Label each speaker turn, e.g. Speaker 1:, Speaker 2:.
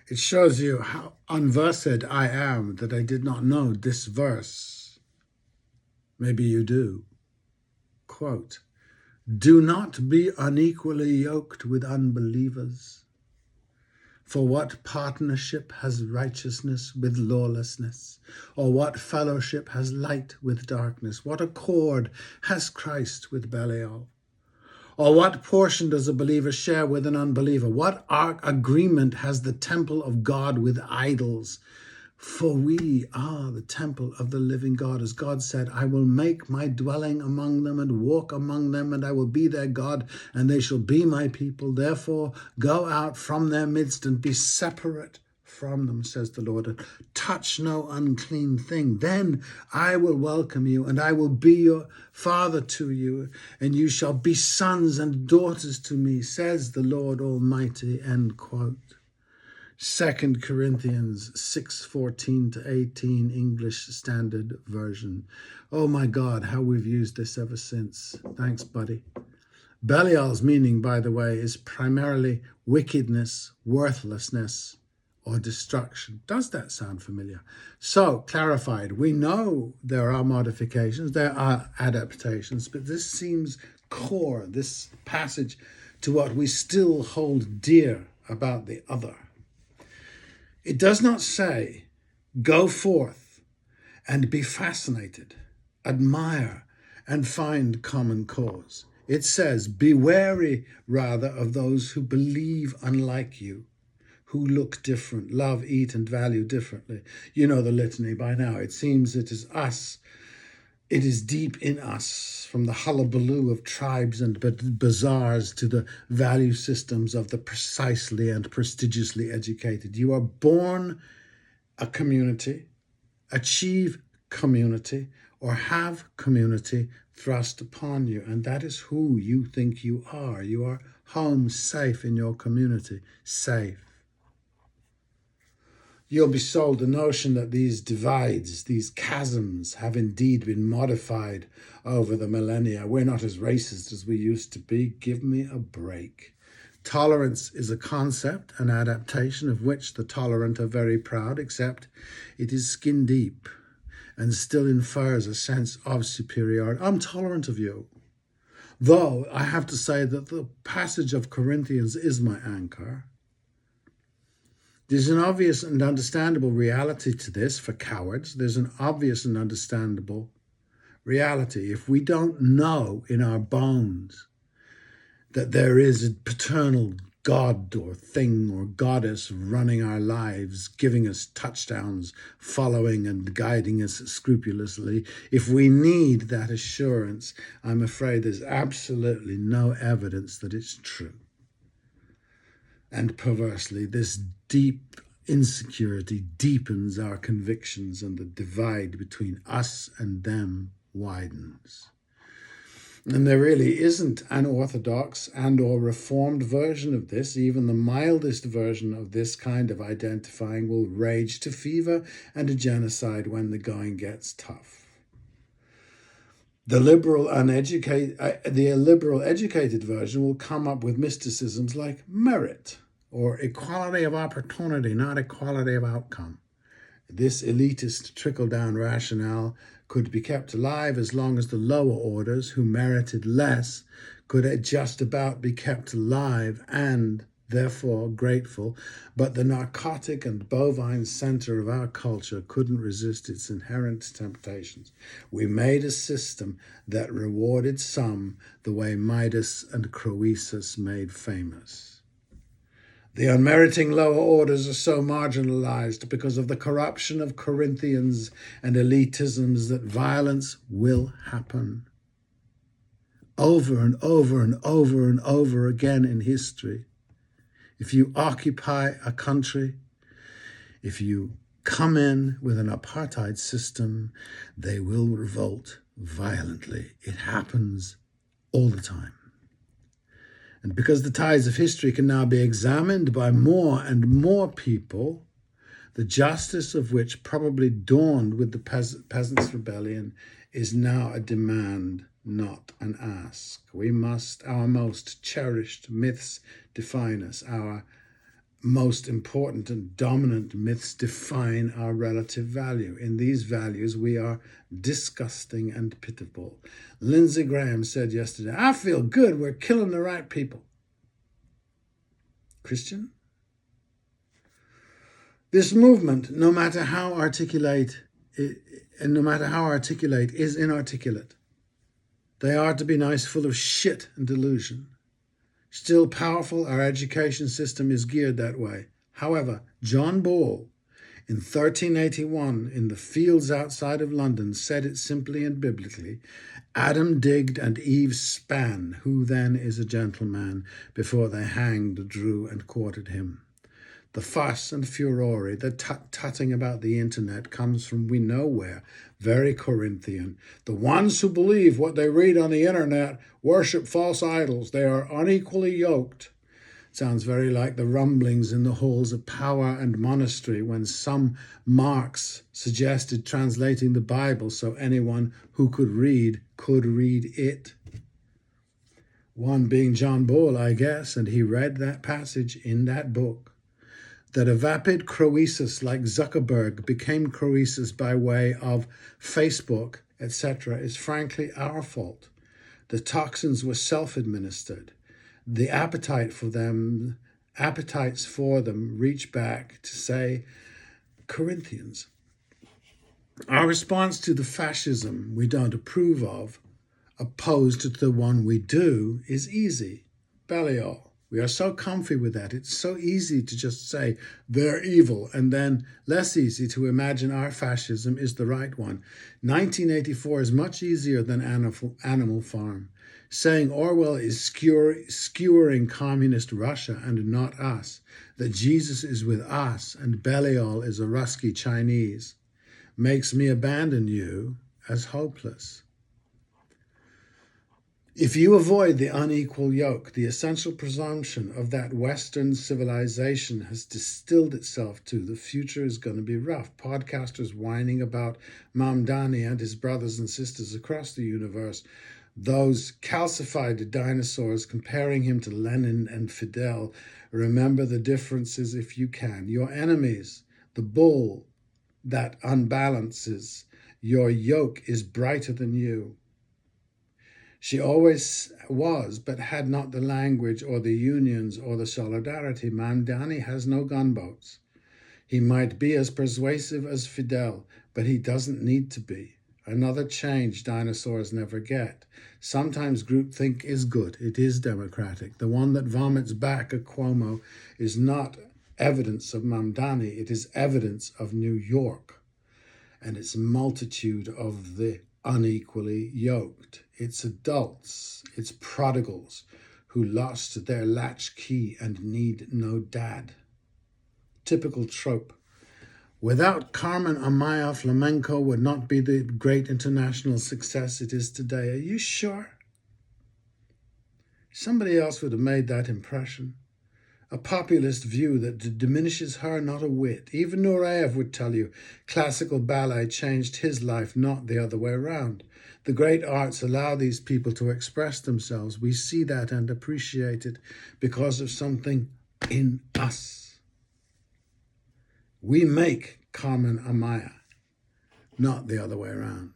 Speaker 1: It shows you how unversed I am that I did not know this verse. Maybe you do. Quote, "Do not be unequally yoked with unbelievers. For what partnership has righteousness with lawlessness? Or what fellowship has light with darkness? What accord has Christ with Belial? Or what portion does a believer share with an unbeliever? What agreement has the temple of God with idols? For we are the temple of the living God. As God said, I will make my dwelling among them and walk among them, and I will be their God, and they shall be my people. Therefore, go out from their midst and be separate from them, says the Lord, and touch no unclean thing. Then I will welcome you, and I will be your father to you, and you shall be sons and daughters to me, says the Lord Almighty." End quote. 2 Corinthians 6:14 to 18, English Standard Version. Oh my God, how we've used this ever since. Thanks, buddy. Belial's meaning, by the way, is primarily wickedness, worthlessness, or destruction. Does that sound familiar? So, clarified, we know there are modifications, there are adaptations, but this seems core, this passage, to what we still hold dear about the other. It does not say, go forth and be fascinated, admire, and find common cause. It says, be wary rather of those who believe unlike you, who look different, love, eat, and value differently. You know the litany by now. It seems it is us. It is deep in us, from the hullabaloo of tribes and bazaars to the value systems of the precisely and prestigiously educated. You are born a community, achieve community, or have community thrust upon you. And that is who you think you are. You are home, safe in your community, safe. You'll be sold the notion that these divides, these chasms, have indeed been modified over the millennia. We're not as racist as we used to be. Give me a break. Tolerance is a concept, an adaptation of which the tolerant are very proud, except it is skin deep and still infers a sense of superiority. I'm tolerant of you. Though I have to say that the passage of Corinthians is my anchor. There's an obvious and understandable reality to this for cowards. There's an obvious and understandable reality. If we don't know in our bones that there is a paternal God or thing or goddess running our lives, giving us touchdowns, following and guiding us scrupulously, if we need that assurance, I'm afraid there's absolutely no evidence that it's true. And perversely, this deep insecurity deepens our convictions, and the divide between us and them widens. And there really isn't an orthodox and or reformed version of this. Even the mildest version of this kind of identifying will rage to fever and a genocide when the going gets tough. The liberal educated version will come up with mysticisms like merit, or equality of opportunity, not equality of outcome. This elitist trickle-down rationale could be kept alive as long as the lower orders, who merited less, could just about be kept alive and therefore grateful, but the narcotic and bovine center of our culture couldn't resist its inherent temptations. We made a system that rewarded some the way Midas and Croesus made famous. The unmeriting lower orders are so marginalized because of the corruption of Corinthians and elitisms that violence will happen. Over and over and over and over again in history. If you occupy a country, if you come in with an apartheid system, they will revolt violently. It happens all the time. And because the tides of history can now be examined by more and more people, the justice of which probably dawned with the Peasants' Rebellion is now a demand, not an ask. Our most cherished myths define us. Our most important and dominant myths define our relative value. In these values, we are disgusting and pitiable. Lindsey Graham said yesterday, I feel good, we're killing the right people. Christian? This movement, no matter how articulate, is inarticulate. They are, to be nice, full of shit and delusion. Still powerful, our education system is geared that way. However, John Ball, in 1381, in the fields outside of London, said it simply and biblically, Adam digged and Eve span, who then is a gentleman, before they hanged, drew, and quartered him. The fuss and furore, the tutting about the internet comes from we know where, very Corinthian. The ones who believe what they read on the internet worship false idols. They are unequally yoked. Sounds very like the rumblings in the halls of power and monastery when some Marx suggested translating the Bible so anyone who could read it. One being John Ball, I guess, and he read that passage in that book. That a vapid Croesus like Zuckerberg became Croesus by way of Facebook, etc., is frankly our fault. The toxins were self-administered. The appetites for them reach back to, say, Corinthians. Our response to the fascism we don't approve of, opposed to the one we do, is easy. Belial. We are so comfy with that. It's so easy to just say they're evil, and then less easy to imagine our fascism is the right one. 1984 is much easier than Animal Farm. Saying Orwell is skewering communist Russia and not us, that Jesus is with us and Belial is a Rusky Chinese, makes me abandon you as hopeless. If you avoid the unequal yoke, the essential presumption of that Western civilization has distilled itself to, the future is going to be rough. Podcasters whining about Mamdani and his brothers and sisters across the universe, those calcified dinosaurs comparing him to Lenin and Fidel. Remember the differences if you can. Your enemies, the bull that unbalances, your yoke is brighter than you. She always was, but had not the language or the unions or the solidarity. Mamdani has no gunboats. He might be as persuasive as Fidel, but he doesn't need to be. Another change dinosaurs never get. Sometimes groupthink is good. It is democratic. The one that vomits back at Cuomo is not evidence of Mamdani. It is evidence of New York and its multitude of the unequally yoked. It's adults, it's prodigals who lost their latchkey and need no dad. Typical trope. Without Carmen Amaya, flamenco would not be the great international success it is today. Are you sure? Somebody else would have made that impression. A populist view that diminishes her not a whit. Even Nureyev would tell you classical ballet changed his life, not the other way around. The great arts allow these people to express themselves. We see that and appreciate it because of something in us. We make Carmen Amaya, not the other way around.